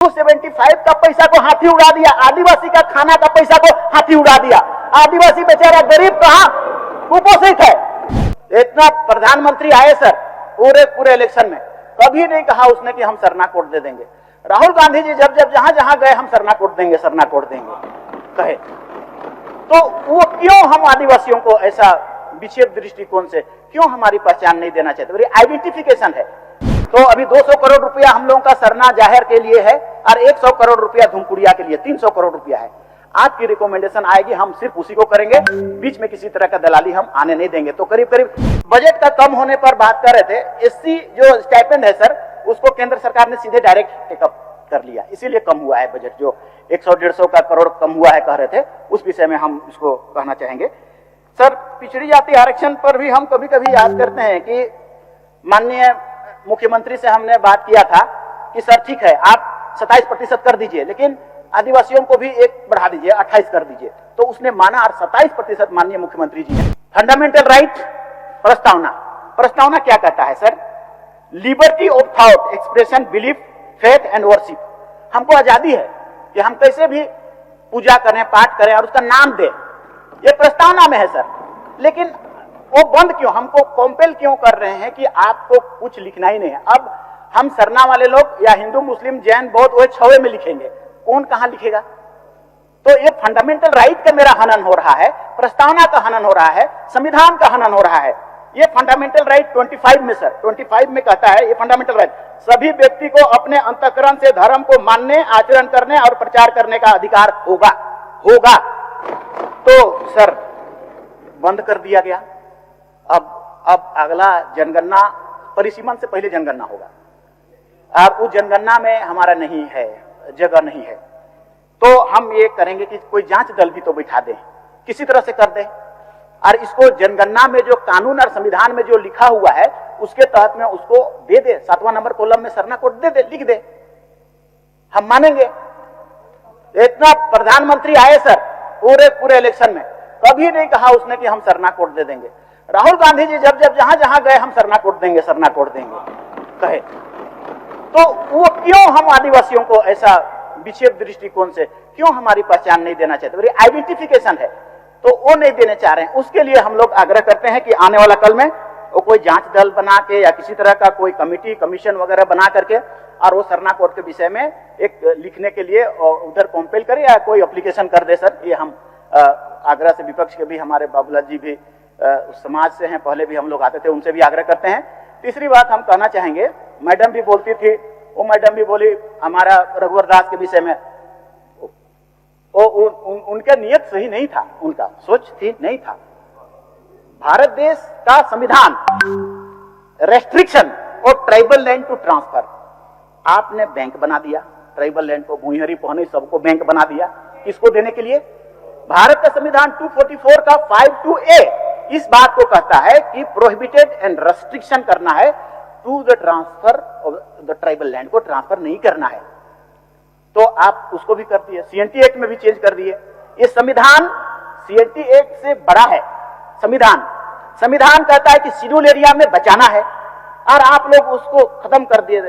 275 का पैसा को हाथी उड़ा दिया, आदिवासी का खाना का पैसा को हाथी उड़ा दिया। आदिवासी बेचारा गरीब कहां कुपोषित है। इतना प्रधानमंत्री आए सर पूरे इलेक्शन में, कभी नहीं कहा उसने कि हम सरना कोड दे देंगे। राहुल गांधी जी जब जहां जहां गए हम सरना कोड देंगे कहे, तो वो क्यों हम आदिवासियों को ऐसा विक्षेप दृष्टिकोण से क्यों हमारी पहचान नहीं देना चाहते? मेरी आइडेंटिफिकेशन है। तो अभी 200 करोड़ रुपया हम लोगों का सरना जाहिर के लिए है और 100 करोड़ रुपया धुमकुड़िया के लिए 300 करोड़ रुपया है। आपकी रिकमेंडेशन आएगी, हम सिर्फ उसी को करेंगे, बीच में किसी तरह का दलाली हम आने नहीं देंगे। तो करीब करीब बजट का कम होने पर बात कर रहे थे। एससी जो स्टाइपेंड है सर, उसको केंद्र सरकार ने सीधे डायरेक्ट टेकअप कर लिया, इसीलिए कम हुआ है बजट। जो 100-150 का करोड़ कम हुआ है कह रहे थे, उस विषय में हम इसको कहना चाहेंगे। सर, पिछड़ी जाति आरक्षण पर भी हम कभी कभी याद करते हैं कि माननीय मुख्यमंत्री से हमने बात किया था कि सर ठीक है आप 27% कर दीजिए, लेकिन आदिवासियों को भी एक बढ़ा दीजिए, 28 कर दीजिए। तो उसने माना और 27% माननीय मुख्यमंत्री जी ने। फंडामेंटल राइट प्रस्तावना क्या कहता है sir? Liberty of thought, expression, belief, faith and worship. हमको आजादी है कि हम कैसे भी पूजा करें, पाठ करें और उसका नाम दें, ये प्रस्तावना में है सर। लेकिन वो बंद क्यों, हमको कॉम्पेल क्यों कर रहे हैं कि आपको कुछ लिखना ही नहीं है? अब हम सरना वाले लोग या हिंदू, मुस्लिम, जैन, बौद्ध वो छवे में लिखेंगे, कौन कहां लिखेगा? तो ये फंडामेंटल राइट का मेरा हनन हो रहा है, प्रस्तावना का हनन हो रहा है, संविधान का हनन हो रहा है। ये फंडामेंटल राइट 25 में सर, 25 में कहता है ये फंडामेंटल राइट, सभी व्यक्ति को अपने अंतःकरण से धर्म को मानने, आचरण करने और प्रचार करने का अधिकार होगा। तो सर बंद कर दिया गया। अब अगला जनगणना, परिसीमन से पहले जनगणना होगा। अब उस जनगणना में हमारा नहीं है, जगह नहीं है, तो हम ये करेंगे कि कोई जांच दल भी तो बिठा दें, किसी तरह से कर दें, और इसको जनगणना में जो कानून और संविधान में जो लिखा हुआ है उसके तहत में उसको दे दे, 7वां नंबर कॉलम में सरना कोड दे दे, लिख दे, हम मानेंगे। इतना प्रधानमंत्री आए सर पूरे इलेक्शन में, कभी नहीं कहा उसने कि हम सरना कोड दे देंगे। राहुल गांधी जी जब जहां जहां गए हम सरना कोड देंगे कहे, तो वो क्यों हम आदिवासियों को ऐसा विक्षेप दृष्टिकोण से क्यों हमारी पहचान नहीं देना चाहते? मेरी आइडेंटिफिकेशन है, तो वो नहीं देने चाह रहे हैं। उसके लिए हम लोग आग्रह करते हैं कि आने वाला कल में वो कोई जांच दल बना के या किसी तरह का कोई कमिटी, कमीशन वगैरह बना करके और वो सरना कोड के विषय में एक लिखने के लिए उधर कॉम्पेल करे या कोई एप्लीकेशन कर दे सर। ये हम आग्रह से, विपक्ष के भी हमारे बाबूलाल जी भी समाज से हैं, पहले भी हम लोग आते थे, उनसे भी आग्रह करते हैं। तीसरी बात हम कहना चाहेंगे, मैडम भी बोलती थी, वो मैडम भी बोली हमारा रघुवर दास के विषय में, उनका नियत सही नहीं था, उनका सोच थी नहीं था। भारत देश का संविधान रेस्ट्रिक्शन और ट्राइबल लैंड टू ट्रांसफर, आपने बैंक बना दिया, ट्राइबल लैंड को, भूइहरी पहने सबको बैंक बना दिया, किसको देने के लिए? भारत का संविधान 244 का 52A इस बात को कहता है कि प्रोहिबिटेड एंड रेस्ट्रिक्शन करना है to the transfer of the tribal land, को ट्रांसफर नहीं करना है। तो आप उसको भी कर दिए, CNT एक्ट में भी चेंज कर दिए। ये संविधान CNT एक्ट से बड़ा है। संविधान कहता है कि शेड्यूल एरिया में बचाना है, और आप लोग उसको खत्म कर दिए,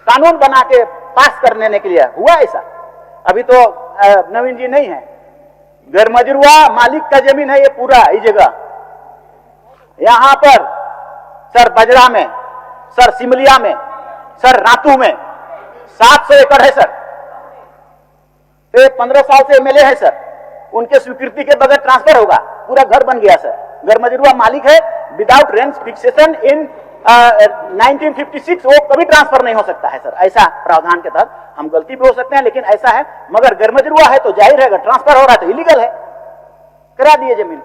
कानून बना के पास करने के लिए। हुआ ऐसा? अभी तो नवीन जी नहीं है, गरमजरुआ मालिक का जमीन है ये पूरा, ये जगह यहां पर सर, बजरा में सर, सिमलिया में सर, रातू में 700 एकड़ है सर। 15 साल से MLA है सर, उनके स्वीकृति के बगैर ट्रांसफर होगा, पूरा घर बन गया सर। गरमजरुआ मालिक है, विदाउट रेंट फिक्सेशन इन 1956 वो कभी ट्रांसफर नहीं हो सकता है सर। ऐसा प्रावधान के तहत, हम गलती भी हो सकते हैं लेकिन ऐसा है। मगर गरमजरुआ है तो जाहिर है, ट्रांसफर हो रहा है तो इलीगल है, करा दिए जमीन।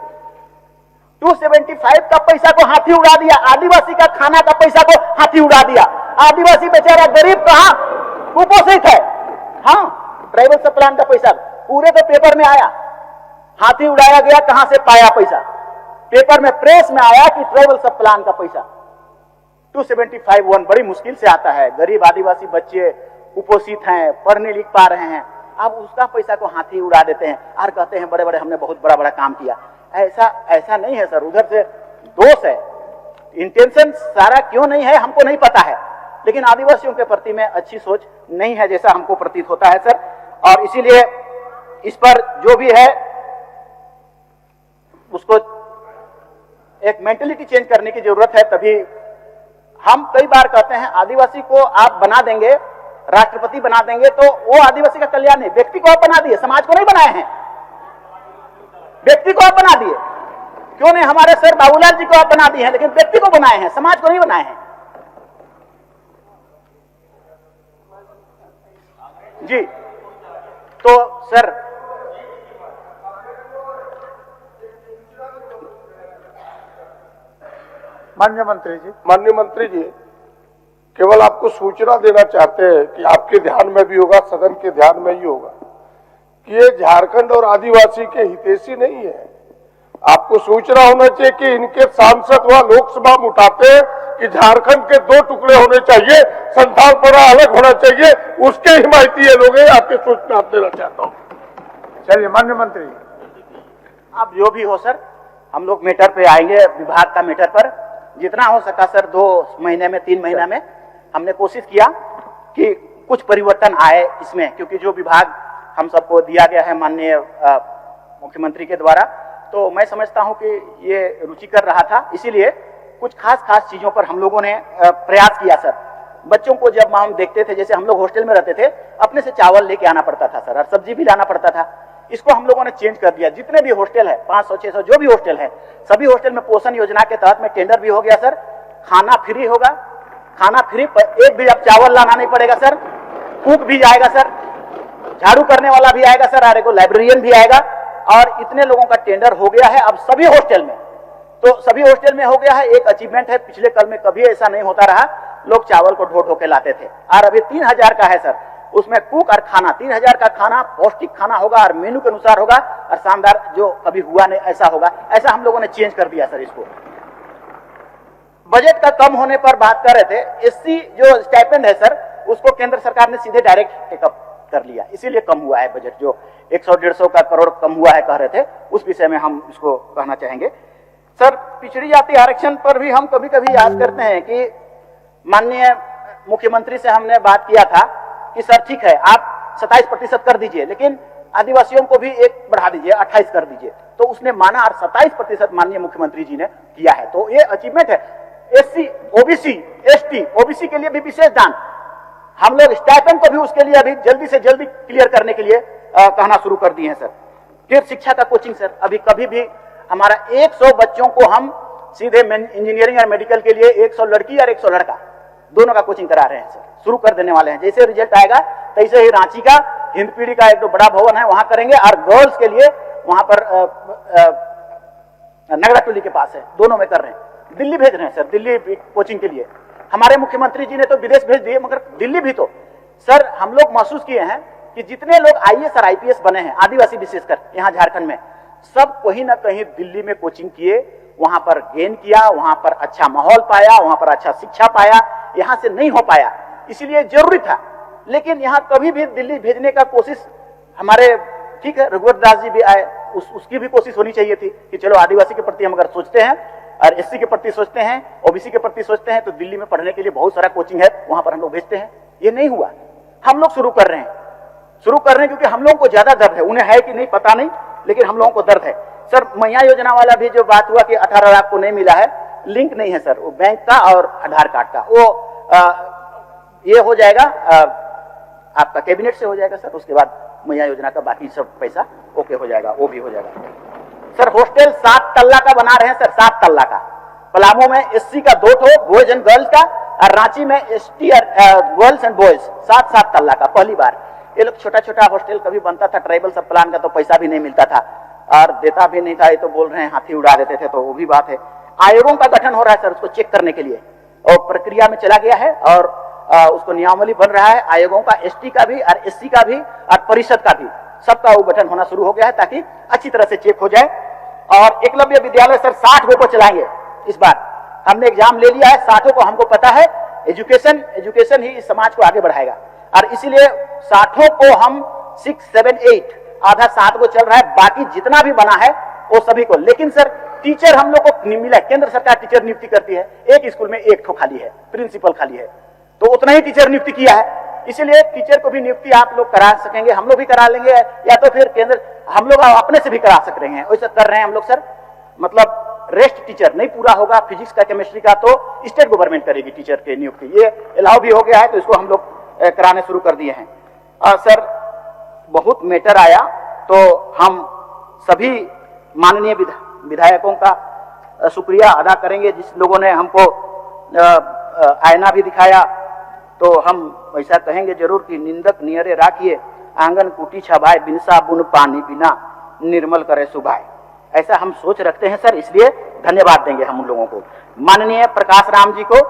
275 का पैसा को हाथी उड़ा दिया, आदिवासी का खाना का पैसा को हाथी उड़ा दिया। आदिवासी बेचारा गरीब कहां कुपोषित है। हाँ, ट्राइबल सब प्लान का पैसा पूरे तो पेपर में आया, हाथी उड़ाया गया, कहां से पाया पैसा? पेपर में, प्रेस में आया कि ट्राइबल सब प्लान का पैसा 275 बड़ी मुश्किल से आता है। गरीब आदिवासी बच्चे कुपोषित हैं, पढ़ नहीं लिख पा रहे हैं, अब उसका पैसा को हाथी उड़ा देते हैं और कहते हैं बड़े बड़े हमने बहुत बड़ा काम किया। ऐसा नहीं है सर, उधर से दोष है, इंटेंशन सारा क्यों नहीं है हमको नहीं पता है, लेकिन आदिवासियों के प्रति में अच्छी सोच नहीं है जैसा हमको प्रतीत होता है सर। और इसीलिए इस पर जो भी है उसको एक मेंटेलिटी चेंज करने की जरूरत है। तभी हम कई बार कहते हैं आदिवासी को आप बना देंगे, राष्ट्रपति बना देंगे तो वो आदिवासी का कल्याण नहीं, व्यक्ति को आप बना दिए, समाज को नहीं बनाए हैं, व्यक्ति को आप बना दिए। क्यों नहीं, हमारे सर बाबूलाल जी को आप बना दिए हैं, लेकिन व्यक्ति को बनाए हैं, समाज को नहीं बनाए हैं। जी तो सर माननीय मंत्री जी केवल आपको सूचना देना चाहते हैं कि आपके ध्यान में भी होगा, सदन के ध्यान में ही होगा कि ये झारखंड और आदिवासी के हितैषी नहीं है। आपको सूचना होना चाहिए कि इनके सांसद व लोकसभा में उठाते हैं कि झारखंड के 2 टुकड़े होने चाहिए, संथालपरा अलग होना चाहिए, उसके हिमायती ये लोग हैं। आपकी सूचना आप देना चाहता हूँ। चलिए माननीय मंत्री, आप जो भी हो सर, हम लोग मैटर पे आएंगे, विभाग का मैटर पर जितना हो सका सर 2 महीने में 3 महीना में हमने कोशिश किया कि कुछ परिवर्तन आए इसमें, क्योंकि जो विभाग हम सबको दिया गया है माननीय मुख्यमंत्री के द्वारा, तो मैं समझता हूं कि ये रुचिकर रहा था। इसीलिए कुछ खास चीजों पर हम लोगों ने प्रयास किया सर। बच्चों को जब हम देखते थे, जैसे हम लोग हॉस्टल में रहते थे, अपने से चावल लेके आना पड़ता था सर, और सब्जी भी लाना पड़ता था। इसको हम लोगों ने चेंज कर दिया। जितने भी हॉस्टल है 500-600 जो भी हॉस्टल है, सभी हॉस्टल में पोषण योजना के तहत में टेंडर भी हो गया सर। खाना फ्री होगा, खाना फ्री, एक भी अब चावल लाना नहीं पड़ेगा सर, कुक भी जाएगा सर, झाड़ू करने वाला भी आएगा सर, और एक लाइब्रेरियन भी आएगा। और इतने लोगों का टेंडर हो गया है अब सभी हॉस्टल में, तो सभी हॉस्टल में हो गया है। एक अचीवमेंट है, पिछले कल में कभी ऐसा नहीं होता रहा, लोग चावल को ढो के लाते थे। और अभी 3000 का है सर, उसमें कुक और खाना, 3000 का खाना पौष्टिक खाना होगा और मेनू के अनुसार होगा, और शानदार जो कभी हुआ नहीं ऐसा होगा। ऐसा हम लोगों ने चेंज कर दिया सर इसको। बजट का कम होने पर बात कर रहे थे, एससी जो स्टाइपेंड है सर, उसको केंद्र सरकार ने सीधे डायरेक्ट टेकअप कर लिया, इसीलिए कम हुआ है बजट। जो 100-150 का करोड़ कम हुआ है कह रहे थे, उस विषय में हम इसको कहना चाहेंगे सर। पिछड़ी जाति आरक्षण पर भी हम कभी कभी याद करते हैं कि माननीय मुख्यमंत्री से हमने बात किया था कि सर ठीक है आप 27% कर दीजिए, लेकिन आदिवासियों को भी एक बढ़ा दीजिए, 28 कर दीजिए। तो उसने माना और 27% माननीय मुख्यमंत्री जी ने किया है, तो ये अचीवमेंट है। एससी, ओबीसी, एसटी, ओबीसी के लिए भी विशेष दान, हम लोग स्टाइपेंड को भी उसके लिए अभी जल्दी से जल्दी क्लियर करने के लिए कहना शुरू कर दिए हैं सर। फिर शिक्षा का कोचिंग सर, अभी कभी भी हमारा 100 बच्चों को हम सीधे इंजीनियरिंग और मेडिकल के लिए 100 लड़की और 100 लड़का दोनों का कोचिंग करा रहे हैं सर, शुरू कर देने वाले हैं। जैसे रिजल्ट आएगा तैसे ही रांची का हिंदपीढ़ी का एक तो बड़ा भवन है वहां करेंगे, और गर्ल्स के लिए वहां पर नगड़ा टोली के पास है, दोनों में कर रहे हैं। दिल्ली भेज रहे हैं सर, दिल्ली कोचिंग के लिए। हमारे मुख्यमंत्री जी ने तो विदेश भेज दिए, मगर दिल्ली भी तो सर हम लोग महसूस किए हैं कि जितने लोग आईएएस और आईपीएस बने हैं, आदिवासी विशेषकर यहाँ झारखंड में, सब कहीं ना कहीं दिल्ली में कोचिंग किए, वहां पर गेन किया, वहां पर अच्छा माहौल पाया, वहां पर अच्छा शिक्षा पाया। यहां से नहीं हो पाया, इसलिए जरूरी था। लेकिन यहां कभी भी दिल्ली भेजने का कोशिश हमारे, ठीक है रघुवर दास जी भी आए, उसकी भी कोशिश होनी चाहिए थी कि चलो आदिवासी के प्रति हम अगर सोचते हैं और एससी के प्रति सोचते हैं, ओबीसी के प्रति सोचते हैं, तो दिल्ली में पढ़ने के लिए बहुत सारा कोचिंग है, वहां पर हम लोग भेजते हैं। ये नहीं हुआ, हम लोग शुरू कर रहे हैं क्योंकि हम लोगों को ज्यादा दर्द है, उन्हें है कि नहीं पता नहीं, लेकिन हम लोगों को दर्द है सर। मैया योजना वाला भी जो बात हुआ कि 18 लाख को नहीं मिला है, लिंक नहीं है सर, वो बैंक का और आधार कार्ड का, वो ये हो जाएगा आपका कैबिनेट से हो जाएगा सर, उसके बाद मैया योजना का बाकी सब पैसा ओके हो जाएगा, वो भी हो जाएगा सर। हॉस्टल 7 तल्ला का बना रहे हैं सर, 7 तल्ला का। पलामू में एससी का 2 ठो बॉयज एंड गर्ल्स का, और रांची में एसटी गर्ल्स एंड बॉयज 7-7 तल्ला का। पहली बार ये लोग छोटा हॉस्टल कभी बनता था, ट्राइबल सब प्लान का, तो पैसा भी नहीं मिलता था और देता भी नहीं था। ये तो बोल रहे हैं हाथी उड़ा देते थे, तो वो भी बात है। आयोगों का गठन हो रहा है सर, उसको चेक करने के लिए, और प्रक्रिया में चला गया है, और उसको नियमावली बन रहा है आयोगों का, एसटी का भी और एससी का भी और परिषद का भी, सबका वो गठन होना शुरू हो गया है, ताकि अच्छी तरह से चेक हो जाए। और एकलव्य विद्यालय सर 60 को चलाएंगे इस बार, हमने एग्जाम ले लिया है 60 को, हमको पता है एजुकेशन ही इस समाज को आगे बढ़ाएगा, और इसीलिए 60 को हम 6, 7, 8 आधा 7 को चल रहा है, बाकी जितना भी बना है वो सभी को। लेकिन सर टीचर हम लोग को मिला, केंद्र सरकार टीचर नियुक्ति करती है, एक स्कूल में 1 ठो खाली है, प्रिंसिपल खाली है, तो उतना ही टीचर नियुक्ति किया है। इसीलिए टीचर को भी नियुक्ति आप लोग करा सकेंगे, हम लोग भी करा लेंगे, या तो फिर केंद्र हम लोग अपने से भी करा सक रहे हैं, वैसे कर रहे हैं हम लोग सर। मतलब रेस्ट टीचर नहीं पूरा होगा फिजिक्स का केमिस्ट्री का तो स्टेट गवर्नमेंट करेगी टीचर की नियुक्ति, ये अलाउ भी हो गया है, तो इसको हम लोग कराने शुरू कर दिए हैं। सर बहुत मैटर आया, तो हम सभी माननीय विधायकों का शुक्रिया अदा करेंगे, जिस लोगों ने हमको आईना भी दिखाया। तो हम ऐसा कहेंगे जरूर कि निंदक नियरे राखिए, आंगन कुटी छबाए, बिन साबुन पानी बिना निर्मल करे सुभाए। ऐसा हम सोच रखते हैं सर, इसलिए धन्यवाद देंगे हम उन लोगों को, माननीय प्रकाश राम जी को,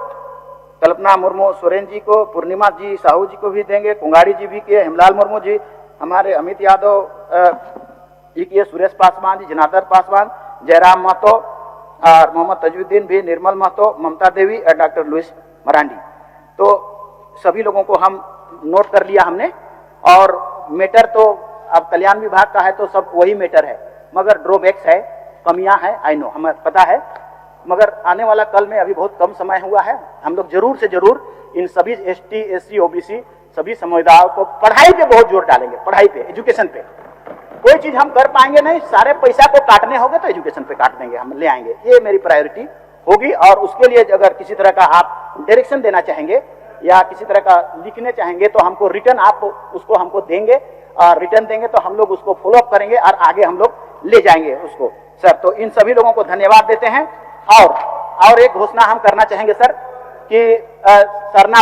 कल्पना मुर्मू सोरेन जी को, पूर्णिमा जी साहू जी को भी देंगे, कुंगाड़ी जी भी किए, हेमलाल मुर्मू जी, हमारे अमित यादव जी किए, सुरेश पासवान जी, जनार्दन पासवान, जयराम महतो और मोहम्मद तजुद्दीन भी, निर्मल महतो, ममता देवी और डॉक्टर लुइस मरांडी। तो सभी लोगों को हम नोट कर लिया हमने। और मैटर तो अब कल्याण विभाग का है तो सब वही मैटर है, मगर ड्रॉबैक्स है, कमियां हैं, आई नो, हमें पता है, मगर आने वाला कल में अभी बहुत कम समय हुआ है, हम लोग जरूर से जरूर इन सभी ST SC OBC सभी समुदायों को पढ़ाई पे बहुत जोर डालेंगे, पढ़ाई पे, एजुकेशन पे। कोई चीज हम कर पाएंगे नहीं, सारे पैसा को काटने होंगे तो एजुकेशन पे काट देंगे, हम ले आएंगे, ये मेरी प्रायोरिटी होगी। और उसके लिए अगर किसी तरह का आप डायरेक्शन देना चाहेंगे या किसी तरह का लिखने चाहेंगे तो हमको रिटर्न आप उसको हमको देंगे, और रिटर्न देंगे तो हम लोग उसको फॉलो अप करेंगे और आगे हम लोग ले जाएंगे उसको सर। तो इन सभी लोगों को धन्यवाद देते हैं। और एक घोषणा हम करना चाहेंगे सर कि सरना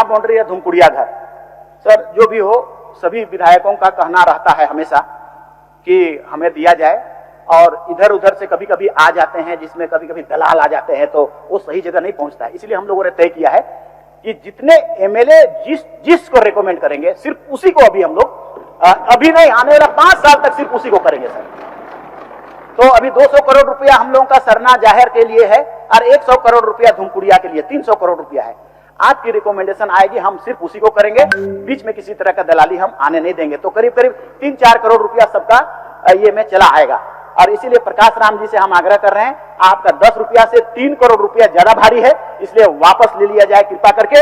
बाउंड्री या धुमकुड़िया घर, सर जो भी हो, सभी विधायकों का कहना रहता है हमेशा कि हमें दिया जाए, और इधर उधर से कभी कभी आ जाते हैं, जिसमें कभी कभी दलाल आ जाते हैं, तो वो सही जगह नहीं पहुंचता है। इसलिए हम लोगों ने तय किया है कि जितने MLA जिसको रिकमेंड करेंगे सिर्फ उसी को अभी हम लोग अभी नहीं, आने वाला 5 साल तक सिर्फ उसी को करेंगे सर। तो अभी 200 करोड़ रुपया हम लोगों का सरना जाहिर के लिए है और 100 करोड़ रुपया धुमकुड़िया के लिए 300 करोड़ रुपया है। आपकी रिकमेंडेशन आएगी, हम सिर्फ उसी को करेंगे, बीच में किसी तरह का दलाली हम आने नहीं देंगे। तो करीब करीब 3-4 करोड़ रुपया सबका ये में चला आएगा। और इसीलिए प्रकाश राम जी से हम आग्रह कर रहे हैं, आपका 10 रुपया से 3 करोड़ रुपया ज्यादा भारी है, इसलिए वापस ले लिया जाए कृपा करके।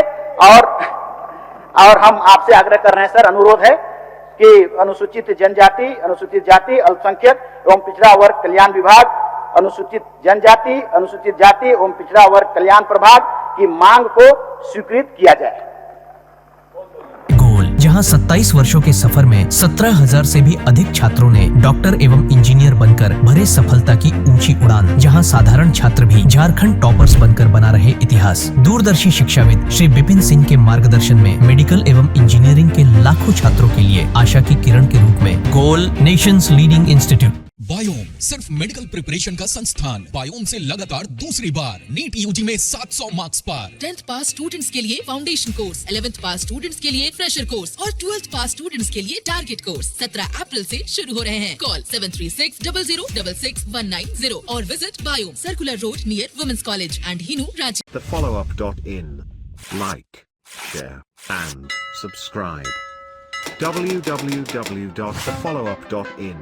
और हम आपसे आग्रह कर रहे हैं सर, अनुरोध है कि अनुसूचित जनजाति, अनुसूचित जाति, अल्पसंख्यक एवं पिछड़ा वर्ग कल्याण विभाग, अनुसूचित जनजाति, अनुसूचित जाति एवं पिछड़ा वर्ग कल्याण प्रभाग की मांग को स्वीकृत किया जाए। जहां 27 वर्षों के सफर में 17,000 से भी अधिक छात्रों ने डॉक्टर एवं इंजीनियर बनकर भरे सफलता की ऊंची उड़ान, जहां साधारण छात्र भी झारखंड टॉपर्स बनकर बना रहे इतिहास। दूरदर्शी शिक्षाविद श्री विपिन सिंह के मार्गदर्शन में मेडिकल एवं इंजीनियरिंग के लाखों छात्रों के लिए आशा की किरण के रूप में गोल नेशंस लीडिंग इंस्टीट्यूट। बायोम सिर्फ मेडिकल प्रिपरेशन का संस्थान। बायोम से लगातार दूसरी बार नीट यूजी में 700 मार्क्स पार। 10th पास स्टूडेंट्स के लिए फाउंडेशन कोर्स, 11th पास स्टूडेंट्स के लिए फ्रेशर कोर्स और 12th पास स्टूडेंट्स के लिए टारगेट कोर्स 17 अप्रैल से शुरू हो रहे हैं। कॉल 7360066190 और visit Biome, circular road near women's college and Hinoo Ranchi. thefollowup.in. Like, share and subscribe. www.thefollowup.in